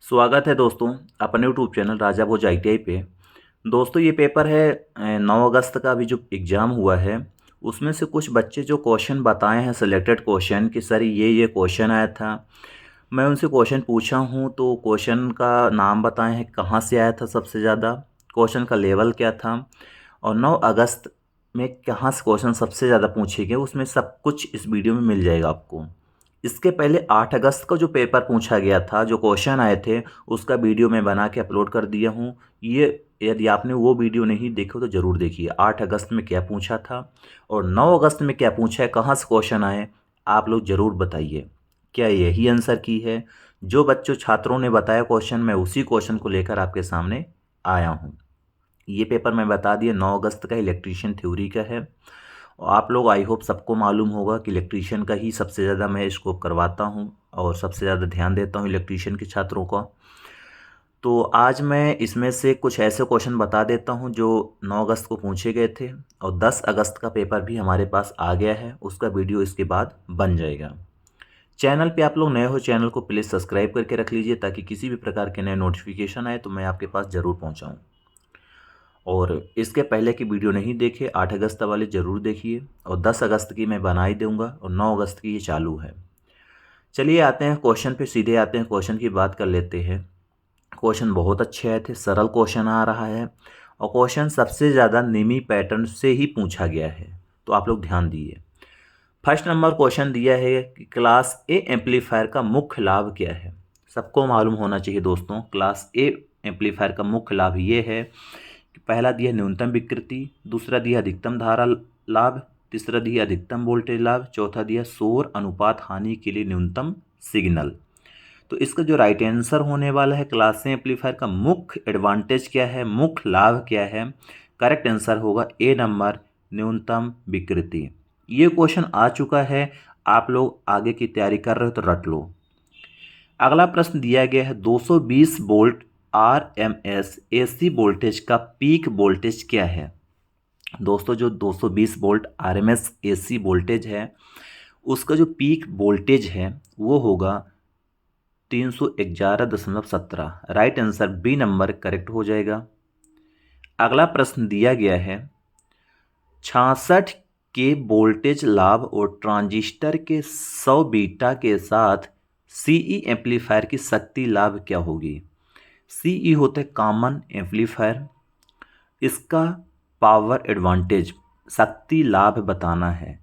स्वागत है दोस्तों अपने यूट्यूब चैनल राजा भोज ITI पे। दोस्तों ये पेपर है 9 अगस्त का अभी जो एग्ज़ाम हुआ है उसमें से कुछ बच्चे जो क्वेश्चन बताए हैं सिलेक्टेड क्वेश्चन कि सर ये क्वेश्चन आया था। मैं उनसे क्वेश्चन पूछा हूँ तो क्वेश्चन का नाम बताए हैं, कहाँ से आया था सबसे ज़्यादा, क्वेश्चन का लेवल क्या था और 9 अगस्त में कहाँ से क्वेश्चन सबसे ज़्यादा पूछे गए, उसमें सब कुछ इस वीडियो में मिल जाएगा आपको। इसके पहले 8 अगस्त का जो पेपर पूछा गया था, जो क्वेश्चन आए थे, उसका वीडियो मैं बना के अपलोड कर दिया हूँ। ये यदि आपने वो वीडियो नहीं देखा तो ज़रूर देखिए। 8 अगस्त में क्या पूछा था और 9 अगस्त में क्या पूछा है, कहाँ से क्वेश्चन आए, आप लोग ज़रूर बताइए। क्या यही आंसर की है? जो बच्चों छात्रों ने बताया क्वेश्चन, मैं उसी क्वेश्चन को लेकर आपके सामने आया हूँ। ये पेपर मैं बता दिया 9 अगस्त का इलेक्ट्रीशियन थ्योरी का है। और आप लोग आई होप सबको मालूम होगा कि इलेक्ट्रीशियन का ही सबसे ज़्यादा मैं स्कोप करवाता हूँ और सबसे ज़्यादा ध्यान देता हूँ इलेक्ट्रीशियन के छात्रों का। तो आज मैं इसमें से कुछ ऐसे क्वेश्चन बता देता हूँ जो 9 अगस्त को पूछे गए थे और 10 अगस्त का पेपर भी हमारे पास आ गया है, उसका वीडियो इसके बाद बन जाएगा। चैनल पे आप लोग नए हो, चैनल को प्लीज़ सब्सक्राइब करके रख लीजिए ताकि किसी भी प्रकार के नए नोटिफिकेशन आए तो मैं आपके पास ज़रूर पहुँचाऊँ। और इसके पहले की वीडियो नहीं देखे 8 अगस्त वाले ज़रूर देखिए और 10 अगस्त की मैं बना ही दूंगा और 9 अगस्त की ये चालू है। चलिए आते हैं क्वेश्चन पे, सीधे आते हैं क्वेश्चन की बात कर लेते हैं। क्वेश्चन बहुत अच्छे आए थे, सरल क्वेश्चन आ रहा है और क्वेश्चन सबसे ज़्यादा निमी पैटर्न से ही पूछा गया है, तो आप लोग ध्यान दिए। फर्स्ट नंबर क्वेश्चन दिया है कि क्लास ए एम्पलीफायर का मुख्य लाभ क्या है। सबको मालूम होना चाहिए दोस्तों, क्लास ए एम्पलीफायर का मुख्य लाभ ये है कि पहला दिया न्यूनतम विकृति, दूसरा दिया अधिकतम धारा लाभ, तीसरा दिया अधिकतम वोल्टेज लाभ, चौथा दिया शोर अनुपात हानि के लिए न्यूनतम सिग्नल। तो इसका जो राइट आंसर होने वाला है, क्लास ए एम्पलीफायर का मुख्य एडवांटेज क्या है, मुख्य लाभ क्या है, करेक्ट आंसर होगा ए नंबर, न्यूनतम विकृति। ये क्वेश्चन आ चुका है, आप लोग आगे की तैयारी कर रहे हो तो रट लो। अगला प्रश्न दिया गया है 220 वोल्ट RMS AC वोल्टेज का पीक वोल्टेज क्या है। दोस्तों जो 220 वोल्ट RMS AC वोल्टेज है उसका जो पीक वोल्टेज है वो होगा 311.17। Right answer B number correct हो जाएगा। अगला प्रश्न दिया गया है 66 के वोल्टेज लाभ और ट्रांजिस्टर के 100 बीटा के साथ CE एम्पलीफायर की शक्ति लाभ क्या होगी। CE होता है कॉमन एम्पलीफायर, इसका पावर एडवांटेज शक्ति लाभ बताना है।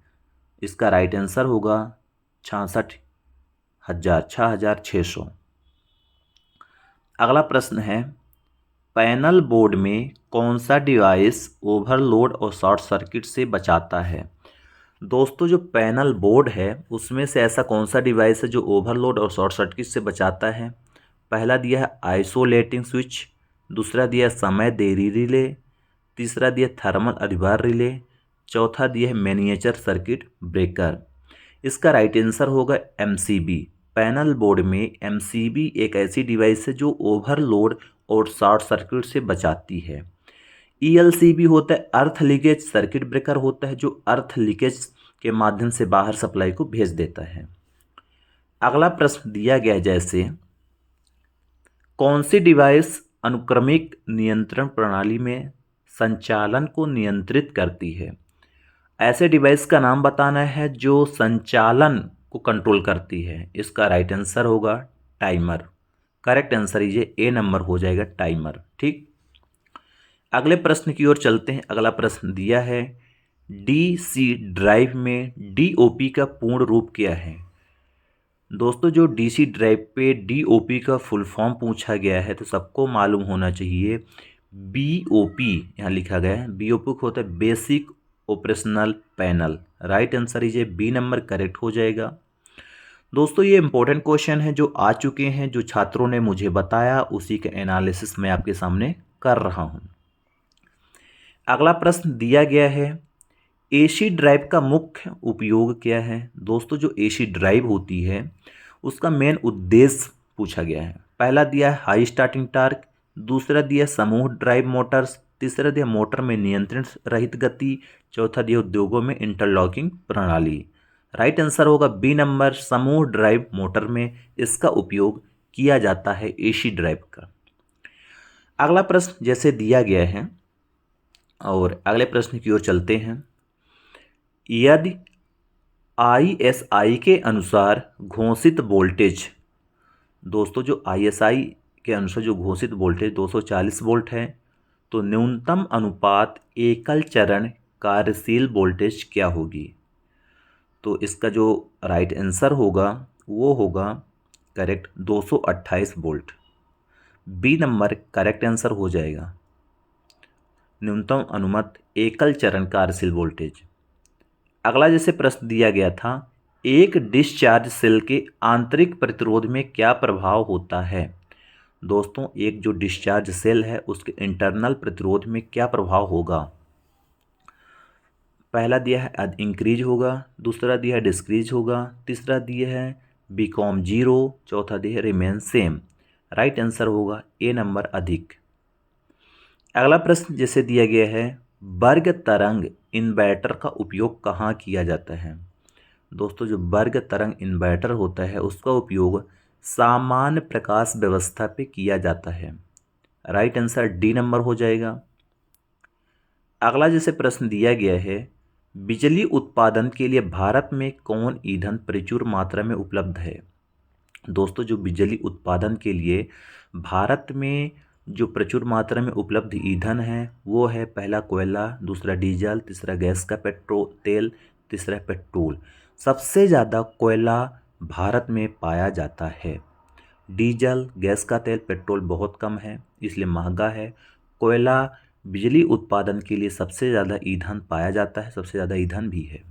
इसका राइट आंसर होगा 66,600। अगला प्रश्न है पैनल बोर्ड में कौन सा डिवाइस ओवरलोड और शॉर्ट सर्किट से बचाता है। दोस्तों जो पैनल बोर्ड है उसमें से ऐसा कौन सा डिवाइस है जो ओवरलोड और शॉर्ट सर्किट से बचाता है। पहला दिया है आइसोलेटिंग स्विच, दूसरा दिया समय देरी रिले, तीसरा दिया थर्मल अधिभार रिले, चौथा दिया है मैनिएचर सर्किट ब्रेकर। इसका राइट आंसर होगा MCB। पैनल बोर्ड में MCB एक ऐसी डिवाइस है जो ओवरलोड और शॉर्ट सर्किट से बचाती है। ELCB होता है अर्थ लीकेज सर्किट ब्रेकर, होता है जो अर्थ लीकेज के माध्यम से बाहर सप्लाई को भेज देता है। अगला प्रश्न दिया गया है जैसे कौन सी डिवाइस अनुक्रमिक नियंत्रण प्रणाली में संचालन को नियंत्रित करती है। ऐसे डिवाइस का नाम बताना है जो संचालन को कंट्रोल करती है। इसका राइट आंसर होगा टाइमर। करेक्ट आंसर ये ए नंबर हो जाएगा, टाइमर। ठीक, अगले प्रश्न की ओर चलते हैं। अगला प्रश्न दिया है DC ड्राइव में DOP का पूर्ण रूप क्या है। दोस्तों जो DC ड्राइव पे DOP का फुल फॉर्म पूछा गया है तो सबको मालूम होना चाहिए BOP यहाँ लिखा गया है। BOP होता है basic operational panel. Right answer ये बी नंबर करेक्ट हो जाएगा। दोस्तों ये इंपॉर्टेंट क्वेश्चन है जो आ चुके हैं, जो छात्रों ने मुझे बताया उसी का एनालिसिस मैं आपके सामने कर रहा हूँ। अगला प्रश्न दिया गया है AC ड्राइव का मुख्य उपयोग क्या है। दोस्तों जो AC ड्राइव होती है उसका मेन उद्देश्य पूछा गया है। पहला दिया है हाई स्टार्टिंग टार्क, दूसरा दिया समूह ड्राइव मोटर्स, तीसरा दिया मोटर में नियंत्रण रहित गति, चौथा दिया उद्योगों में इंटरलॉकिंग प्रणाली। राइट आंसर होगा बी नंबर, समूह ड्राइव मोटर में इसका उपयोग किया जाता है एसी ड्राइव का। अगला प्रश्न जैसे दिया गया है और अगले प्रश्न की ओर चलते हैं। यदि ISI के अनुसार घोषित वोल्टेज, दोस्तों जो ISI के अनुसार जो घोषित वोल्टेज 240 वोल्ट है, तो न्यूनतम अनुपात एकल चरण कार्यशील वोल्टेज क्या होगी? तो इसका जो राइट आंसर होगा वो होगा correct 228 volt. B number correct answer हो जाएगा, न्यूनतम अनुमत एकल चरण कार्यशील वोल्टेज। अगला जैसे प्रश्न दिया गया था, एक डिस्चार्ज सेल के आंतरिक प्रतिरोध में क्या प्रभाव होता है? दोस्तों एक जो डिस्चार्ज सेल है उसके इंटरनल प्रतिरोध में क्या प्रभाव होगा? पहला दिया है इंक्रीज होगा, दूसरा दिया है डिस्क्रीज होगा, तीसरा दिया है बिकॉम जीरो, चौथा दिया है रिमेन सेम। राइट आंसर होगा ए नंबर अधिक। अगला प्रश्न जैसे दिया गया है, वर्ग तरंग इन्वर्टर का उपयोग कहाँ किया जाता है? दोस्तों जो वर्ग तरंग इन्वर्टर होता है उसका उपयोग सामान्य प्रकाश व्यवस्था पे किया जाता है। राइट आंसर डी नंबर हो जाएगा। अगला जैसे प्रश्न दिया गया है, बिजली उत्पादन के लिए भारत में कौन ईंधन प्रचुर मात्रा में उपलब्ध है? दोस्तों जो बिजली उत्पादन के लिए भारत में जो प्रचुर मात्रा में उपलब्ध ईंधन है वो है पहला कोयला, दूसरा डीजल, तीसरा गैस का तेल, तीसरा पेट्रोल। सबसे ज़्यादा कोयला भारत में पाया जाता है। डीजल, गैस का तेल, पेट्रोल बहुत कम है इसलिए महंगा है। कोयला बिजली उत्पादन के लिए सबसे ज़्यादा ईंधन पाया जाता है, सबसे ज़्यादा ईंधन भी है।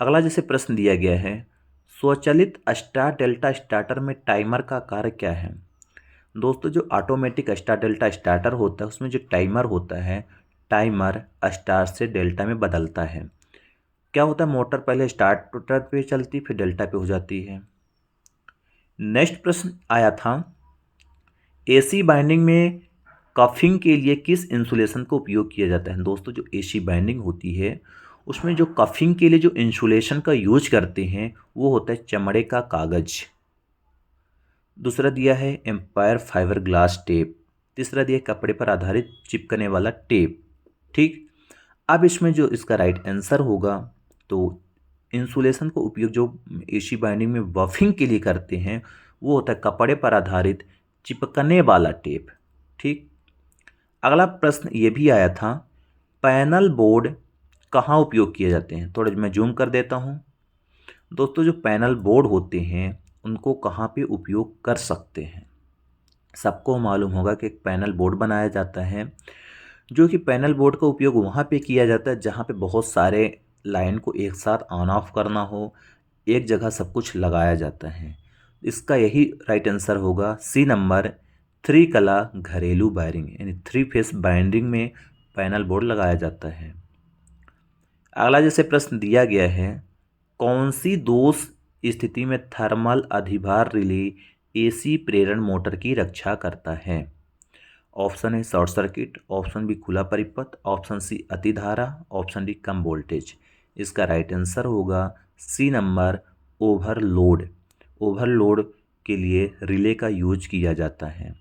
अगला जैसे प्रश्न दिया गया है, स्वचालित स्टार डेल्टा स्टार्टर में टाइमर का कार्य क्या है? दोस्तों जो ऑटोमेटिक स्टार डेल्टा स्टार्टर होता है उसमें जो टाइमर होता है, टाइमर स्टार से डेल्टा में बदलता है। क्या होता है, मोटर पहले स्टार्टर पे चलती फिर डेल्टा पे हो जाती है। नेक्स्ट प्रश्न आया था, एसी बाइंडिंग में कफिंग के लिए किस इंसुलेशन का उपयोग किया जाता है? दोस्तों जो एसी बाइंडिंग होती है उसमें जो कफिंग के लिए जो इंसुलेशन का यूज करते हैं वो होता है चमड़े का कागज। दूसरा दिया है एम्पायर फाइबर ग्लास टेप, तीसरा दिया है कपड़े पर आधारित चिपकने वाला टेप। ठीक, अब इसमें जो इसका राइट आंसर होगा, तो इंसुलेशन का उपयोग जो एसी बाइंडिंग में बफिंग के लिए करते हैं वो होता है कपड़े पर आधारित चिपकने वाला टेप। ठीक, अगला प्रश्न ये भी आया था, पैनल बोर्ड कहाँ उपयोग किए जाते हैं? थोड़ा मैं जूम कर देता हूँ। दोस्तों जो पैनल बोर्ड होते हैं उनको कहाँ पे उपयोग कर सकते हैं? सबको मालूम होगा कि एक पैनल बोर्ड बनाया जाता है, जो कि पैनल बोर्ड का उपयोग वहाँ पे किया जाता है जहाँ पे बहुत सारे लाइन को एक साथ ऑन ऑफ करना हो, एक जगह सब कुछ लगाया जाता है। इसका यही राइट आंसर होगा सी नंबर, थ्री कला घरेलू वायरिंग यानी थ्री फेस बाइंडिंग में पैनल बोर्ड लगाया जाता है। अगला जैसे प्रश्न दिया गया है, कौन सी दोष स्थिति में थर्मल अधिभार रिले एसी प्रेरण मोटर की रक्षा करता है? ऑप्शन है शॉर्ट सर्किट, ऑप्शन बी खुला परिपथ, ऑप्शन सी अतिधारा, ऑप्शन डी कम वोल्टेज। इसका राइट आंसर होगा सी नंबर, ओवरलोड। ओवरलोड के लिए रिले का यूज किया जाता है।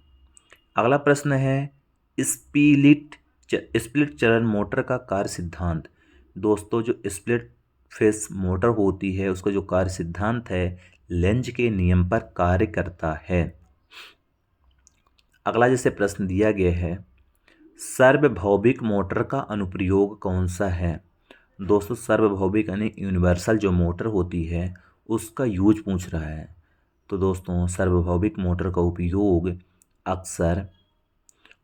अगला प्रश्न है, स्प्लिट चरण मोटर का कार्य सिद्धांत। दोस्तों जो स्प्लिट फेस मोटर होती है उसका जो कार्य सिद्धांत है लेंज के नियम पर कार्य करता है। अगला जैसे प्रश्न दिया गया है, सार्वभौमिक मोटर का अनुप्रयोग कौन सा है? दोस्तों सार्वभौमिक यानी यूनिवर्सल जो मोटर होती है उसका यूज पूछ रहा है। तो दोस्तों सार्वभौमिक मोटर का उपयोग अक्सर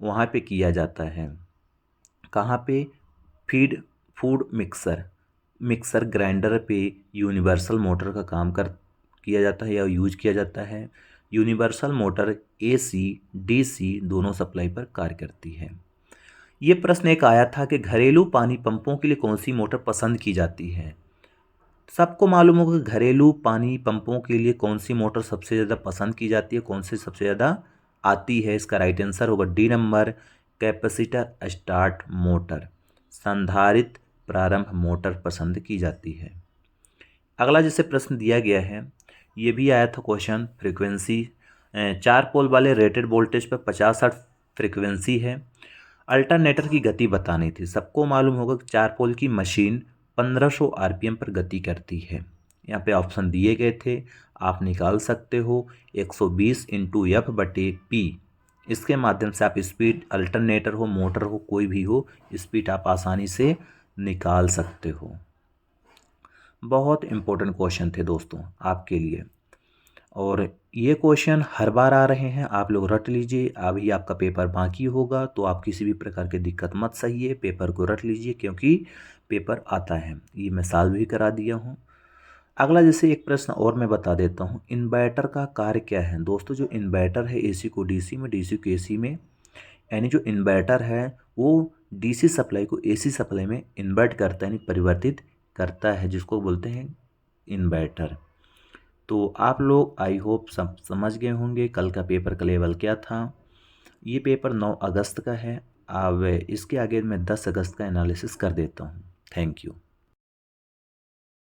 वहाँ पे किया जाता है, कहाँ पे? फूड मिक्सर ग्राइंडर पे यूनिवर्सल मोटर का काम किया जाता है या यूज किया जाता है। यूनिवर्सल मोटर AC DC दोनों सप्लाई पर कार्य करती है। ये प्रश्न एक आया था कि घरेलू पानी पंपों के लिए कौन सी मोटर पसंद की जाती है? सबको मालूम होगा कि घरेलू पानी पंपों के लिए कौन सी मोटर सबसे ज़्यादा पसंद की जाती है, कौन सी सबसे ज़्यादा आती है। इसका राइट आंसर होगा D number, capacitor start motor, संधारित्र प्रारंभ मोटर पसंद की जाती है। अगला जैसे प्रश्न दिया गया है, ये भी आया था क्वेश्चन, फ्रीक्वेंसी 4 पोल वाले रेटेड वोल्टेज पर 50 हर्ट्ज फ्रिक्वेंसी है। अल्टरनेटर की गति बतानी थी। सबको मालूम होगा कि 4 पोल की मशीन 1500 आरपीएम पर गति करती है। यहाँ पे ऑप्शन दिए गए थे, आप निकाल सकते हो 120 इंटू एफ बटे पी। इसके माध्यम से आप स्पीड, अल्टरनेटर हो, मोटर हो, कोई भी हो, स्पीड आप आसानी से निकाल सकते हो। बहुत इम्पोर्टेंट क्वेश्चन थे दोस्तों आपके लिए, और ये क्वेश्चन हर बार आ रहे हैं, आप लोग रट लीजिए। अभी आपका पेपर बाकी होगा, तो आप किसी भी प्रकार की दिक्कत मत सहिए, पेपर को रट लीजिए, क्योंकि पेपर आता है। ये मैं सॉल्व भी करा दिया हूँ। अगला जैसे एक प्रश्न और मैं बता देता हूँ, इन्वर्टर का कार्य क्या है। दोस्तों जो इन्वर्टर है, एसी को डीसी में, डीसी को एसी में, यानी जो इन्वर्टर है वो डीसी सप्लाई को एसी सप्लाई में इन्वर्ट करता है, यानी परिवर्तित करता है, जिसको बोलते हैं इन्वर्टर। तो आप लोग आई होप सब समझ गए होंगे कल का पेपर का लेवल क्या था। ये पेपर 9 अगस्त का है। अब इसके आगे मैं 10 अगस्त का एनालिसिस कर देता हूँ। Thank you.